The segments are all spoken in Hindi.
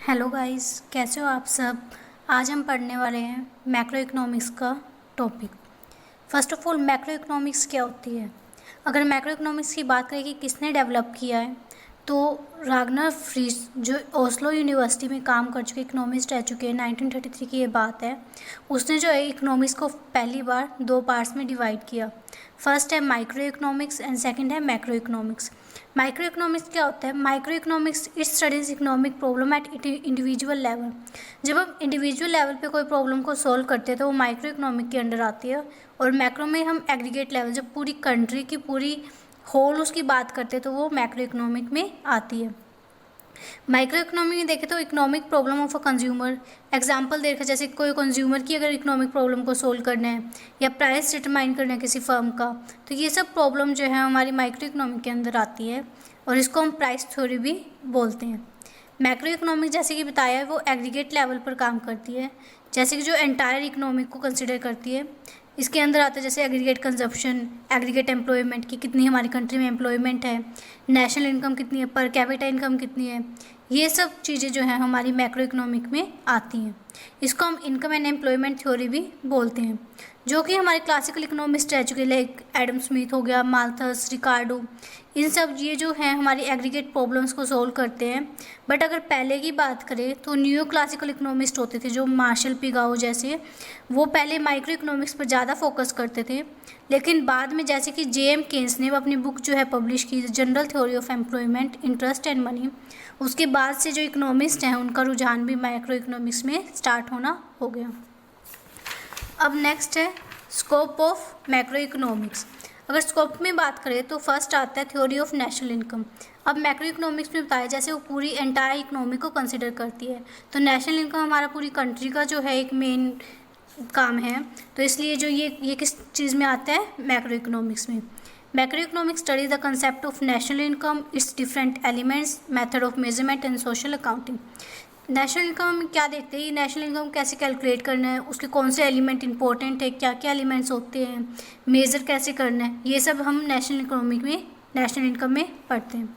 हेलो गाइस, कैसे हो आप सब। आज हम पढ़ने वाले हैं मैक्रो इकोनॉमिक्स का topic. First of all, macro economics क्या होती है। अगर मैक्रो इकोनॉमिक्स की बात करें कि किसने डेवलप किया है, तो रागनर फ्रीज जो ओस्लो यूनिवर्सिटी में काम कर चुके इकोनॉमिस्ट रह चुके हैं, 1933 की ये बात है। उसने जो है इकोनॉमिक्स को पहली बार दो पार्ट्स में डिवाइड किया। फर्स्ट है माइक्रो इकोनॉमिक्स एंड सेकंड है मैक्रो इकोनॉमिक्स। माइक्रो इकोनॉमिक्स क्या होता है। Micro economics it studies economic problem at individual level. जब हम इंडिविजुअल लेवल पे कोई प्रॉब्लम को सॉल्व करते हैं तो वो माइक्रो इकोनॉमिक के अंडर आती है। और मैक्रो में हम एग्रीगेट लेवल, जब पूरी कंट्री की पूरी होल उसकी बात करते हैं तो वो मैक्रो इकोनॉमिक में आती है। माइक्रो इकोनॉमी में देखें तो economic problem of a consumer. Example देखा, जैसे कोई कंज्यूमर की अगर इकोनॉमिक प्रॉब्लम को सोल्व करना है या प्राइस डिटरमाइन करना है किसी फर्म का, तो ये सब प्रॉब्लम जो है हमारी माइक्रो इकोनॉमिक के अंदर आती है और इसको हम प्राइस थ्योरी भी बोलते हैं। मैक्रो इकोनॉमिक जैसे कि बताया है वो एग्रीगेट लेवल पर काम करती है, जैसे कि जो एंटायर इकोनॉमिक को कंसिडर करती है। इसके अंदर आता है जैसे एग्रीगेट कंजप्शन, एग्रीगेट एम्प्लॉयमेंट की कितनी हमारी कंट्री में एम्प्लॉयमेंट है, नेशनल इनकम कितनी है, पर कैपिटा इनकम कितनी है। ये सब चीज़ें जो है हमारी मैक्रो इकोनॉमिक में आती हैं। इसको हम इनकम एंड एम्प्लॉयमेंट थ्योरी भी बोलते हैं, जो कि हमारे क्लासिकल इकोनॉमिस्ट रह चुके, लाइक एडम स्मिथ हो गया, माल्थस, रिकार्डो। इन सब ये जो हैं हमारी एग्रीगेट प्रॉब्लम्स को सोल्व करते हैं। बट अगर पहले की बात करें तो न्यू क्लासिकल इकोनॉमिस्ट होते थे जो मार्शल पिगाओ जैसे, वो पहले माइक्रो इकोनॉमिक्स पर ज़्यादा फोकस करते थे। लेकिन बाद में जैसे कि जेएम केन्स ने अपनी बुक जो है पब्लिश की, general theory of employment, interest and money, उसके बाद से जो इकोनॉमिस्ट हैं उनका रुझान भी माइक्रो इकोनॉमिक्स में स्टार्ट होना हो गया। अब नेक्स्ट है स्कोप ऑफ मैक्रो इकोनॉमिक्स। अगर स्कोप में बात करें तो फर्स्ट आता है थ्योरी ऑफ नेशनल इनकम। अब मैक्रो इकोनॉमिक्स में बताया जैसे वो पूरी एंटायर इकोनॉमी को कंसिडर करती है, तो नेशनल इनकम हमारा पूरी कंट्री का जो है एक मेन काम है। तो इसलिए जो ये किस चीज़ में आता है, मैक्रो इकोनॉमिक्स में। Macro economics study the concept of national income, it's different elements, method of measurement and social accounting. National income हम क्या देखते हैं, नेशनल इनकम कैसे कैलकुलेट करना है, उसके कौन से एलिमेंट इंपॉर्टेंट है, क्या क्या एलिमेंट्स होते हैं, मेज़र कैसे करना है, ये सब हम नेशनल इकोनॉमिक में, नेशनल इनकम में पढ़ते हैं।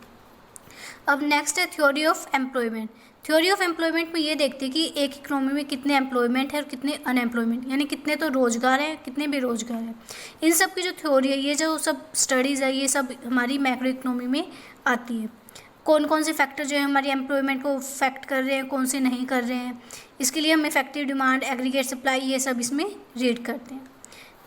अब नेक्स्ट है theory of employment. Theory of employment में ये देखते हैं कि एक इकोनॉमी में कितने एम्प्लॉयमेंट है और कितने अनएम्प्लॉयमेंट, यानी कितने तो रोजगार हैं, कितने बेरोजगार हैं। इन सब की जो थ्योरी है, ये जो सब स्टडीज़ है, ये सब हमारी मैक्रो इकोनॉमी में आती है। कौन कौन से फैक्टर जो है हमारी एम्प्लॉयमेंट को अफेक्ट कर रहे हैं, कौन से नहीं कर रहे हैं, इसके लिए हम इफेक्टिव डिमांड, एग्रीगेट सप्लाई, ये सब इसमें रीड करते हैं।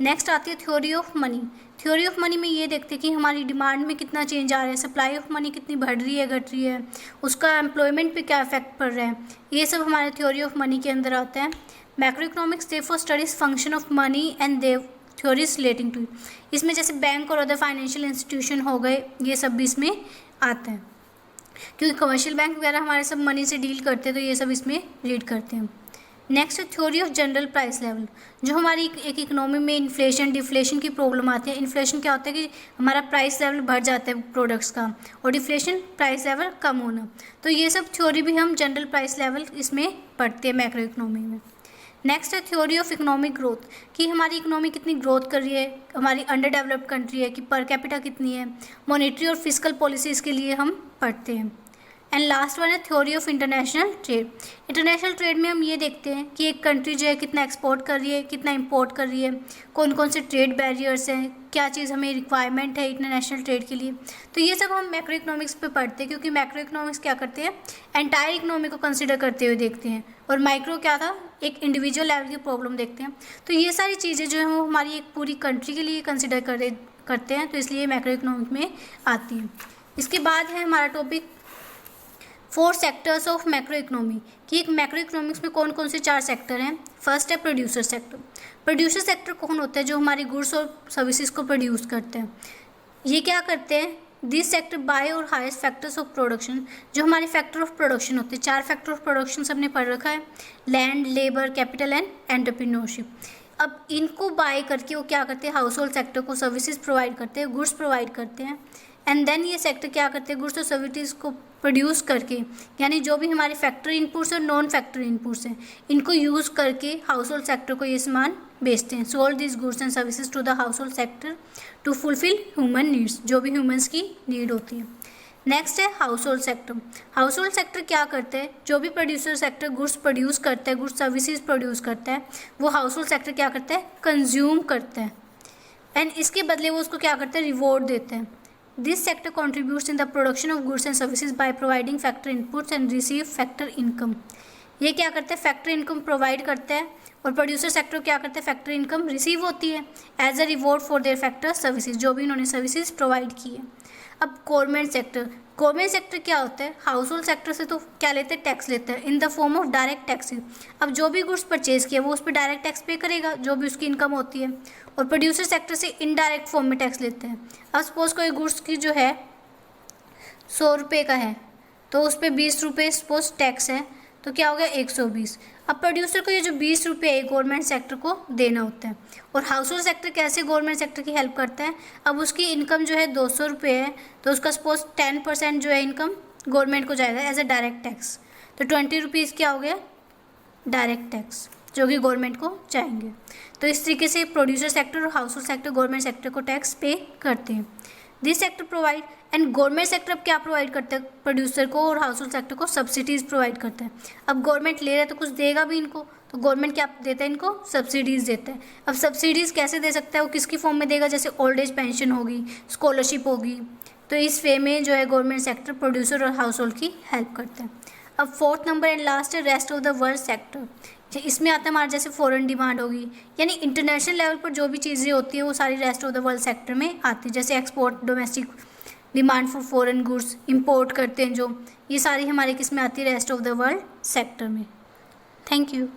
नेक्स्ट आती है theory of money. Theory of money में ये देखते हैं कि हमारी डिमांड में कितना चेंज आ रहा है, सप्लाई ऑफ मनी कितनी बढ़ रही है, घट रही है, उसका एम्प्लॉयमेंट पे क्या इफेक्ट पड़ रहा है, ये सब हमारे थ्योरी ऑफ मनी के अंदर आता है। Macroeconomics therefore studies function of money and their theories relating to. इसमें जैसे बैंक और अदर फाइनेंशियल इंस्टीट्यूशन हो गए, ये सब भी इसमें आता है, क्योंकि कमर्शियल बैंक वगैरह हमारे सब मनी से डील करते हैं, तो ये सब इसमें रीड करते हैं। नेक्स्ट है theory of general price level. जो हमारी एक इकोनॉमी में इन्फ्लेशन डिफ्लेशन की प्रॉब्लम आती है। इन्फ्लेशन क्या होता है कि हमारा प्राइस लेवल बढ़ जाता है प्रोडक्ट्स का, और डिफ्लेशन प्राइस लेवल कम होना। तो ये सब थ्योरी भी हम जनरल प्राइस लेवल इसमें पढ़ते हैं मैक्रो इकोनॉमी में। नेक्स्ट है थ्योरी ऑफ इकोनॉमिक ग्रोथ, कि हमारी इकोनॉमी कितनी ग्रोथ कर रही है, हमारी अंडर डेवलप्ड कंट्री है कि पर कैपिटा कितनी है, मॉनेटरी और फिजिकल पॉलिसीज़ के लिए हम पढ़ते हैं। एंड लास्ट वन है theory of international trade. International trade में हम ये देखते हैं कि एक कंट्री जो है कितना एक्सपोर्ट कर रही है, कितना इंपोर्ट कर रही है, कौन कौन से ट्रेड बैरियर्स हैं, क्या चीज़ हमें रिक्वायरमेंट है इंटरनेशनल ट्रेड के लिए। तो ये सब हम मैक्रो इकोनॉमिक्स पे पढ़ते हैं, क्योंकि मैक्रो इकोनॉमिक्स क्या करते हैं, एंटायर इकोनॉमी को कंसिडर करते हुए देखते हैं, और माइक्रो क्या था, एक इंडिविजुअल लेवल की प्रॉब्लम देखते हैं। तो ये सारी चीज़ें जो हैं वो हमारी एक पूरी कंट्री के लिए कंसिडर करते हैं, तो इसलिए मैक्रो इकोनॉमिक में आती हैं। इसके बाद है हमारा topic 4 sectors of macro economy, कि एक मैक्रो इकोनॉमिक्स में कौन कौन से 4 सेक्टर हैं। फर्स्ट है प्रोड्यूसर सेक्टर। प्रोड्यूसर सेक्टर कौन होता है, जो हमारी गुड्स और सर्विसेज को प्रोड्यूस करते हैं। ये क्या करते हैं, दिस सेक्टर बाय और हाईएस्ट फैक्टर्स ऑफ प्रोडक्शन। जो हमारे फैक्टर ऑफ प्रोडक्शन होते हैं, 4 फैक्टर ऑफ प्रोडक्शन सबने पढ़ रखा है, land, labour, capital and entrepreneurship. अब इनको बाय करके वो क्या करते हैं, हाउस होल्ड सेक्टर को सर्विसेज प्रोवाइड करते हैं, गुड्स प्रोवाइड करते हैं। एंड देन ये सेक्टर क्या करते हैं, गुड्स और सर्विसेज को प्रोड्यूस करके, यानी जो भी हमारे फैक्ट्री इनपुट्स और नॉन फैक्ट्री इनपुट्स हैं, इनको यूज़ करके हाउस होल्ड सेक्टर को ये सामान बेचते हैं। Sold this goods and services to the household sector to fulfil human needs, जो भी ह्यूमंस की नीड होती है। नेक्स्ट है household sector. Household sector क्या करते हैं, जो भी प्रोड्यूसर सेक्टर गुड्स प्रोड्यूस करता है, गुड्स सर्विसेज प्रोड्यूस करता है, वो हाउस होल्ड सेक्टर क्या करता है, कंज्यूम करता है, एंड इसके बदले वो उसको क्या करते हैं, रिवॉर्ड देते हैं। This sector contributes in the production of goods and services by providing factor inputs and receive factor income. ये क्या करते हैं, फैक्टर इनकम प्रोवाइड करते हैं, और प्रोड्यूसर सेक्टर क्या करते हैं, फैक्टर इनकम रिसीव होती है as a reward for their factor services, जो भी उन्होंने सर्विसेज प्रोवाइड की है। अब गवर्नमेंट सेक्टर क्या होता है, हाउस होल्ड सेक्टर से तो क्या लेते हैं, टैक्स लेते हैं in the form of direct taxes. अब जो भी गुड्स परचेज किया वो उस पर डायरेक्ट टैक्स पे करेगा, जो भी उसकी इनकम होती है, और प्रोड्यूसर सेक्टर से इनडायरेक्ट फॉर्म में टैक्स लेते हैं। अब सपोज कोई गुड्स की जो है 100 रुपये का है, तो उस पर 20 रुपये सपोज टैक्स है, तो क्या हो गया 120। अब प्रोड्यूसर को ये जो 20 रुपये है गवर्नमेंट सेक्टर को देना होता है। और हाउस होल्ड सेक्टर कैसे गवर्नमेंट सेक्टर की हेल्प करता है, अब उसकी इनकम जो है 200 रुपये है, तो उसका सपोज 10% जो है इनकम गवर्नमेंट को जाएगा एज अ डायरेक्ट टैक्स, तो 20 रुपीज़ क्या हो गया, डायरेक्ट टैक्स, जो कि गवर्नमेंट को जाएंगे। तो इस तरीके से प्रोड्यूसर सेक्टर और house hold sector government sector को टैक्स पे करते हैं। This sector provide and government sector अब क्या प्रोवाइड करता है, प्रोड्यूसर को और हाउस होल्ड सेक्टर को सब्सिडीज़ प्रोवाइड करता है। अब गवर्नमेंट ले रहा है तो कुछ देगा भी इनको, तो गवर्नमेंट क्या देता है, इनको सब्सिडीज़ देता है। अब सब्सिडीज़ कैसे दे सकता है, वो किसकी फॉर्म में देगा, जैसे ओल्ड एज पेंशन होगी, स्कॉलरशिप होगी, तो इस वे में जो है गवर्नमेंट सेक्टर प्रोड्यूसर और हाउस होल्ड की हेल्प करता है। अब फोर्थ नंबर एंड लास्ट है rest of the world sector. इसमें आता है हमारा जैसे फॉरेन डिमांड होगी, यानी इंटरनेशनल लेवल पर जो भी चीज़ें होती हैं वो सारी rest of the world sector में आती है, जैसे export, domestic demand for foreign goods, import करते हैं जो, ये सारी हमारे किस में आती है, rest of the world sector में। Thank you.